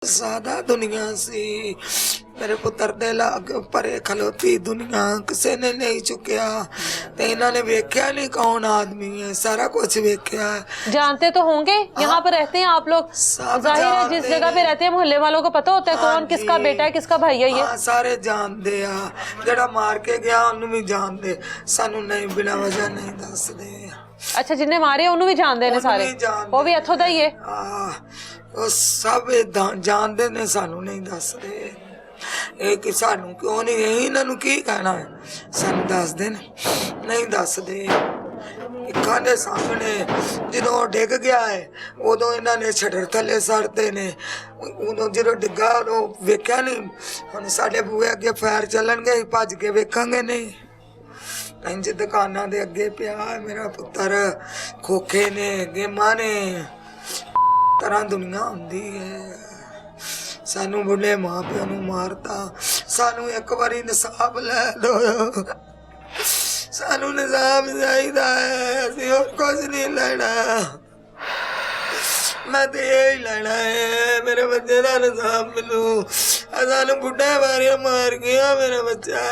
ज़्यादा दुनिया सी मेरे पुत्र दे लाग परे खलोती दुनिया किसी ने नहीं चुकया ते इन्होंने वेख्या नहीं कौन आदमी है, सारा कुछ वेख्या है। जानते तो होंगे यहाँ पर रहते हैं आप लोग, सब जाहिर है जिस जानते जगह पे रहते हैं मोहल्ले वालों को पता होता है हाँ कौन किसका जी। बेटा है किसका भाई है ये। हाँ, सारे जानते आ जड़ा मार के गया उन्होंने भी जानते, सानू नहीं बिना वजह नहीं दसदे। अच्छा जिन्हें मारे उन्होंने भी जानते ने सारे, वो भी इत्थों दा ही है। ਉਹ ਸਭ ਜਾਣਦੇ ਨੇ ਸਾਨੂੰ ਨਹੀਂ ਦੱਸਦੇ ਇਹ ਕਿ ਸਾਨੂੰ ਕਿਉਂ ਨਹੀਂ ਇਹਨਾਂ ਨੂੰ ਕੀ ਕਹਿਣਾ ਹੈ ਸਾਨੂੰ ਦੱਸਦੇ ਨੇ ਨਹੀਂ ਦੱਸਦੇ ਅੱਖਾਂ ਦੇ ਸਾਹਮਣੇ ਜਦੋਂ ਡਿੱਗ ਗਿਆ ਹੈ ਉਦੋਂ ਇਹਨਾਂ ਨੇ ਛੱਡਰ ਥੱਲੇ ਸੜਦੇ ਨੇ ਉਦੋਂ ਜਦੋਂ ਡਿੱਗਾ ਉਹ ਵੇਖਿਆ ਨਹੀਂ ਹੁਣ ਸਾਡੇ ਬੂਹੇ ਅੱਗੇ ਫਾਇਰ ਚੱਲਣਗੇ ਭੱਜ ਕੇ ਵੇਖਾਂਗੇ ਨਹੀਂ ਇੰਜ ਦੁਕਾਨਾਂ ਦੇ ਅੱਗੇ ਪਿਆ ਮੇਰਾ ਪੁੱਤਰ ਖੋਖੇ ਨੇ ਗੇਮਾਂ ਨੇ तरह दुनिया होंदी है सानू बुढ़े माँ प्यो नू मारता सानू एक बारी इंसाफ लै दो सानू इंसाफ चाहिदा है असीं होर कुछ नहीं लेना मैं तो यही लेना है मेरे बच्चे का इंसाफ मिलू सानू बुढ़े मारिया मार गया मेरा बच्चा।